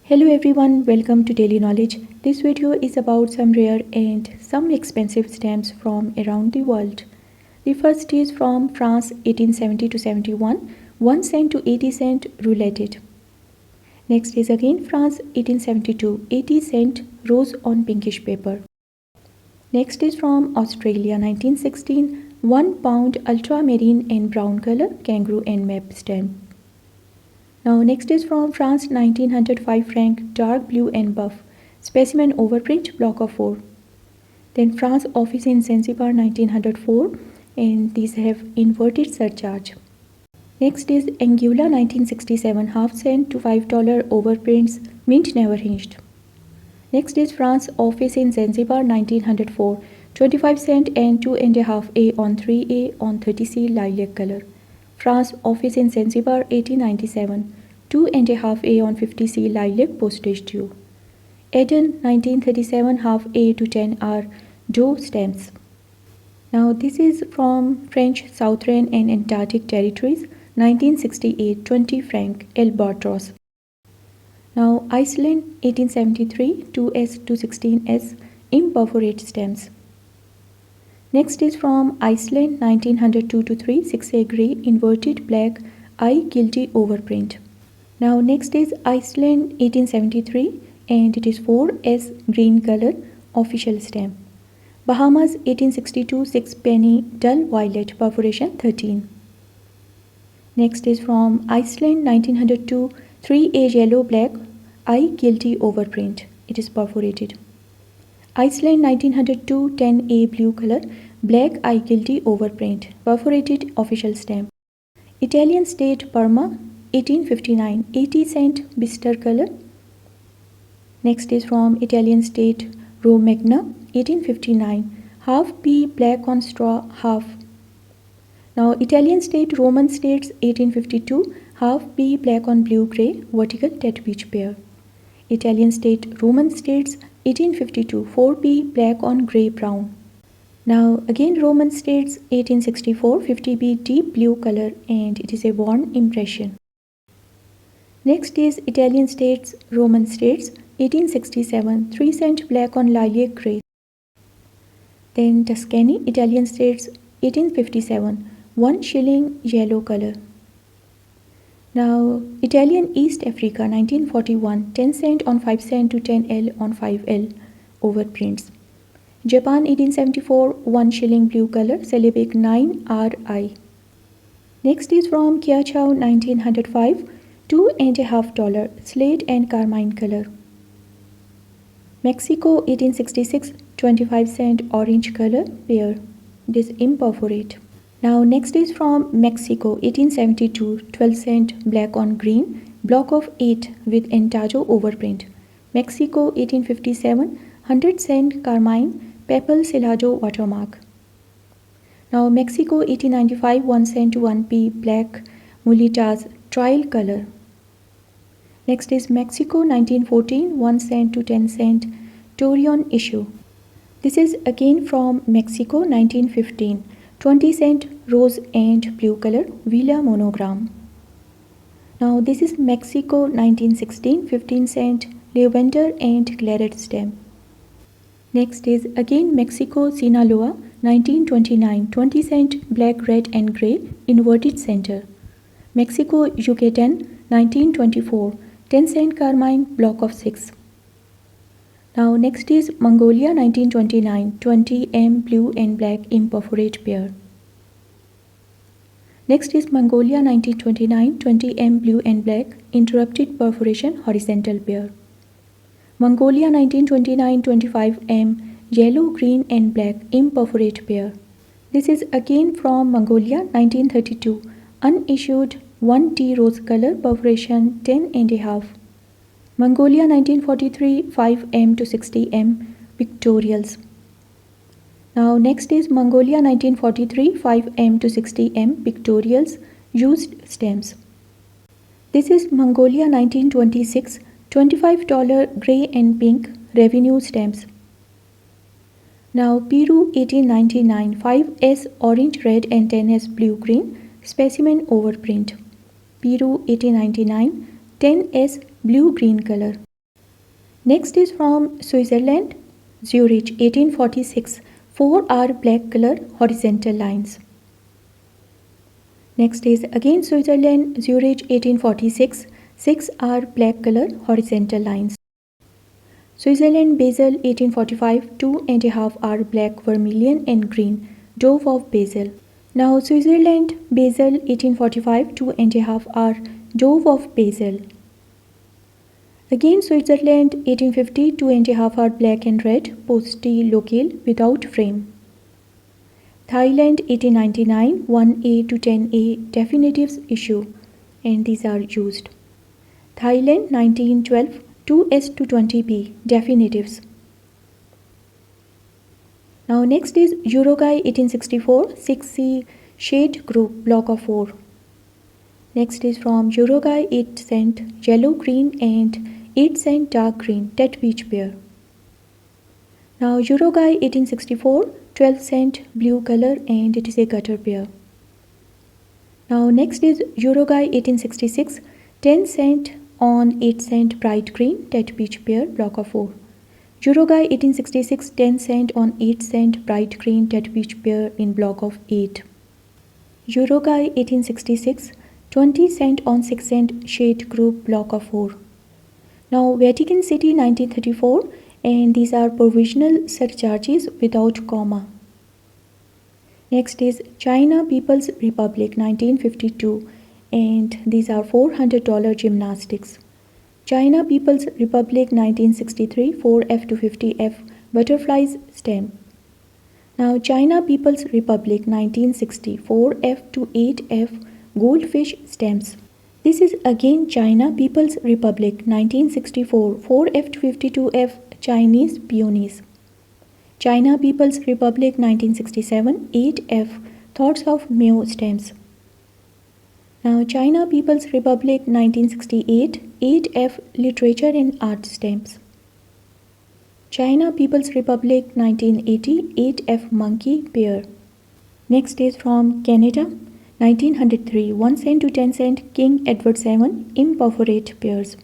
Hello everyone, welcome to Daily Knowledge. This video is about some rare and some expensive stamps from around the world. The first is from France 1870 to 71, 1 cent to 80 cent roulated. Next is again France 1872, 80 cent rose on pinkish paper. Next is from Australia 1916, 1 pound ultramarine and brown color kangaroo and map stamp. Now next is from France 1905 franc dark blue and buff specimen overprint block of 4. Then France office in Zanzibar 1904 and these have inverted surcharge. Next is Anguilla 1967 half cent to $5 overprints mint never hinged. Next is France office in Zanzibar 1904 25 cent and 2.5A on 3A on 30C lilac color. France office in Zanzibar 1897 2.5A on 50C lilac postage due. Eden 1937 half A to 10R dough stamps. Now this is from French Southern and Antarctic territories 1968 20 franc albatross. Now Iceland 1873 2S to 16S imperforate stamps. Next is from Iceland 1902 to 3 6A grey inverted black I guilty overprint. Now next is Iceland 1873 and it is 4S green color official stamp. Bahamas 1862 6 penny dull violet perforation 13. Next is from Iceland 1902 3A yellow black I guilty overprint. It is perforated. Iceland 1902 10A blue color black I guilty overprint perforated official stamp. Italian state Parma 1859 80 cent bister color. Next is from Italian state Romagna 1859 half P black on straw half. Now Italian state Roman states 1852 half P black on blue grey vertical tet beach pair. Italian state Roman states 1852 4P black on grey brown. Now again Roman states 1864 50B deep blue color and it is a worn impression. Next is Italian states Roman states 1867 3 cent black on lilac grey. Then Tuscany Italian states 1857 1 shilling yellow color. Now Italian East Africa 1941 10 cent on 5 cent to 10L on 5L overprints. Japan 1874 1 shilling blue color Celebic 9RI. Next is from Kiachao 1905 $2.5 slate and carmine color. Mexico 1866 25 cent orange color pair. It is imperforate. Now next is from Mexico 1872 12 cent black on green block of 8 with entajo overprint. Mexico 1857 100 cent carmine Papal Silajo watermark. Now Mexico 1895 1 cent to 1P black mulitas trial color. Next is Mexico 1914 1 cent to 10 cent Torion issue. This is again from Mexico 1915 20 cent rose and blue color Villa monogram. Now this is Mexico 1916 15 cent lavender and claret stamp. Next is again Mexico Sinaloa 1929 20 cent black red and grey inverted center. Mexico Yucatan 1924 10 cent carmine block of 6. Now next is Mongolia 1929 20M blue and black imperforate pair. Next is Mongolia 1929 20M blue and black interrupted perforation horizontal pair. Mongolia 1929 25M yellow green and black imperforate pair. This is again from Mongolia 1932 unissued 1T rose color perforation 10.5. Mongolia 1943 5M to 60M pictorials. Now next is Mongolia 1943 5M to 60M pictorials used stamps. This is Mongolia 1926 $25 grey and pink revenue stamps. Now Peru 1899 5S orange red and 10S blue green specimen overprint. Peru 1899 10S blue green color. Next is from Switzerland, Zurich 1846. 4 are black color horizontal lines. Next is again Switzerland, Zurich 1846. 6 are black color horizontal lines. Switzerland, Basel 1845. 2.5 are black, vermilion and green, Dove of Basel. Now Switzerland, Basel 1845. 2.5 are Dove of Basel. Again Switzerland 1850. 2.5 are black and red, Postal local without frame. Thailand 1899. 1A to 10A definitives issue and these are used. Thailand 1912. 2S to 20B definitives. Now next is Uruguay 1864. 6C shade group block of 4. Next is from Uruguay 8 cent yellow green and 8 cent dark green dead beach pair. Now Uruguay 1864. 12 cent blue color and it is a gutter pair. Now next is Uruguay 1866. 10 cent on 8 cent bright green dead beach pair block of 4. Uruguay 1866. 10 cent on 8 cent bright green dead beach pair in block of 8. Uruguay 1866. 20 cent on 6 cent shade group block of 4. Now Vatican City 1934 and these are provisional surcharges without comma. Next is China People's Republic 1952 and these are $400 gymnastics. China People's Republic 1963. 4F to 50F butterflies stamp. Now China People's Republic 1960. 4F to 8F goldfish stamps. This is again China People's Republic 1964. 4F to 52F Chinese peonies. China People's Republic 1967. 8F Thoughts of Mao stamps. Now China People's Republic 1968. 8F Literature and Art stamps. China People's Republic 1980. 8F Monkey pair. Next is from Canada 1903. 1 cent to 10 cent King Edward VII imperforate pairs.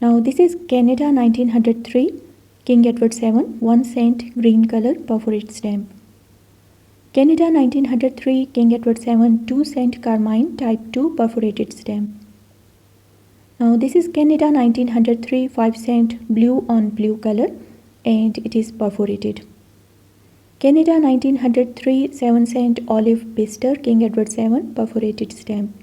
Now this is Canada 1903. King Edward VII 1 cent green color perforate stamp. Canada 1903. King Edward VII 2 cent carmine type 2 perforated stamp. Now this is Canada 1903. 5 cent blue on blue color and it is perforated. Canada 1903. 7 cent olive bistre King Edward VII perforated stamp.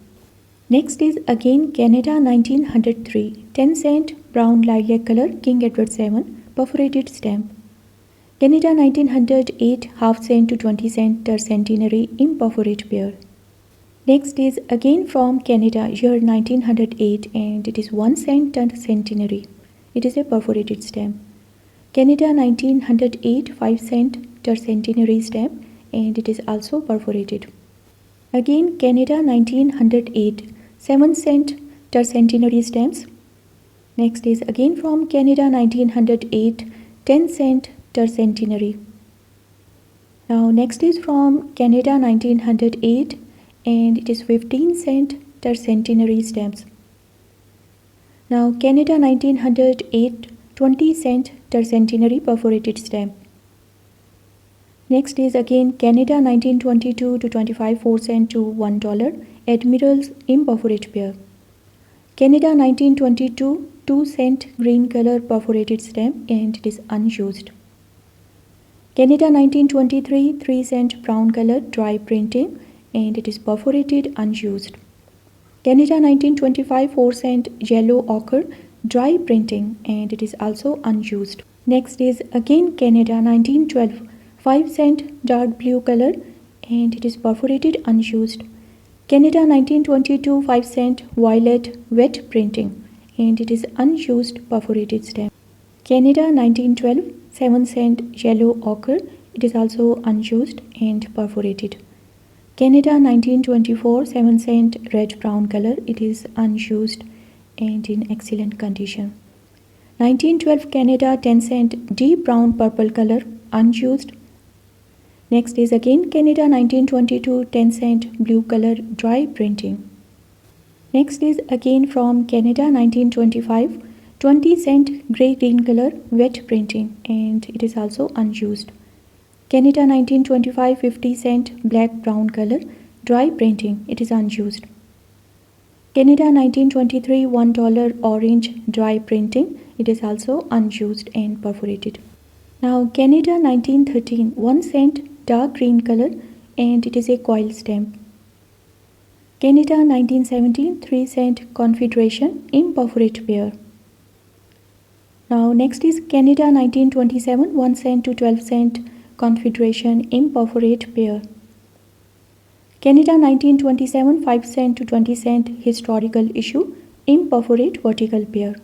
Next is again Canada 1903. 10 cent brown lilac color King Edward VII perforated stamp. Canada 1908. Half cent to 20 cent tercentenary imperforate pair. Next is again from Canada year 1908 and it is 1 cent tercentenary. It is a perforated stamp. Canada 1908. 5 cent tercentenary stamp and it is also perforated. Again Canada 1908. 7 cent tercentenary stamps. Next is again from Canada 1908. 10 cent tercentenary. Now next is from Canada 1908 and it is 15 cent tercentenary stamps. Now Canada 1908. 20 cent tercentenary perforated stamp. Next is again Canada 1922 to 25 4 cent to $1 Admiral's imperforate pair. Canada 1922. 2 cent green color perforated stamp and it is unused. Canada 1923. 3 cent brown color dry printing and it is perforated unused. Canada 1925. 4 cent yellow ochre dry printing and it is also unused. Next is again Canada 1912. 5 cent dark blue color and it is perforated unused. Canada 1922. 5 cent violet wet printing and it is unused perforated stamp. Canada 1912. 7 cent yellow ochre, it is also unused and perforated. Canada 1924. 7 cent red brown color, it is unused and in excellent condition. 1912 Canada 10 cent deep brown purple color, unused. Next is again Canada 1922 10 cent blue color dry printing. Next is again from Canada 1925 20 cent grey green color wet printing, and it is also unused. Canada 1925 50 cent black brown color dry printing, it is unused. Canada 1923 $1 orange dry printing, it is also unused and perforated. Now Canada 1913 1 cent dark green color, and it is a coil stamp. Canada 1917 3 cent Confederation imperforate pair. Now next is Canada 1927 1 cent to 12 cent Confederation imperforate pair. Canada 1927 5 cent to 20 cent historical issue imperforate vertical pair.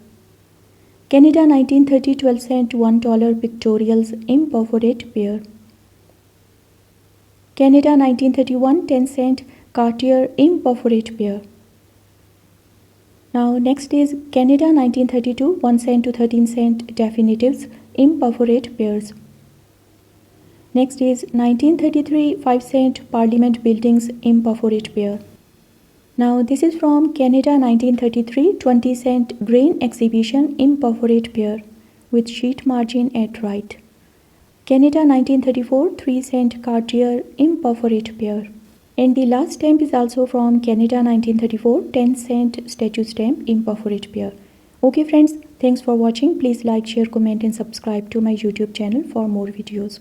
Canada 1930 12 cent to $1 pictorials imperforate pair. Canada 1931 10 cent Cartier imperforate pair. Now next is Canada 1932 1 cent to 13 cent definitives imperforate pairs. Next is 1933 5 cent Parliament buildings imperforate pair. Now this is from Canada 1933 20 cent grain exhibition imperforate pair with sheet margin at right. Canada 1934 3 cent Cartier imperforate pair. And the last stamp is also from Canada 1934 10 cent statue stamp imperforate pair. Okay friends, thanks for watching. Please like, share, comment and subscribe to my YouTube channel for more videos.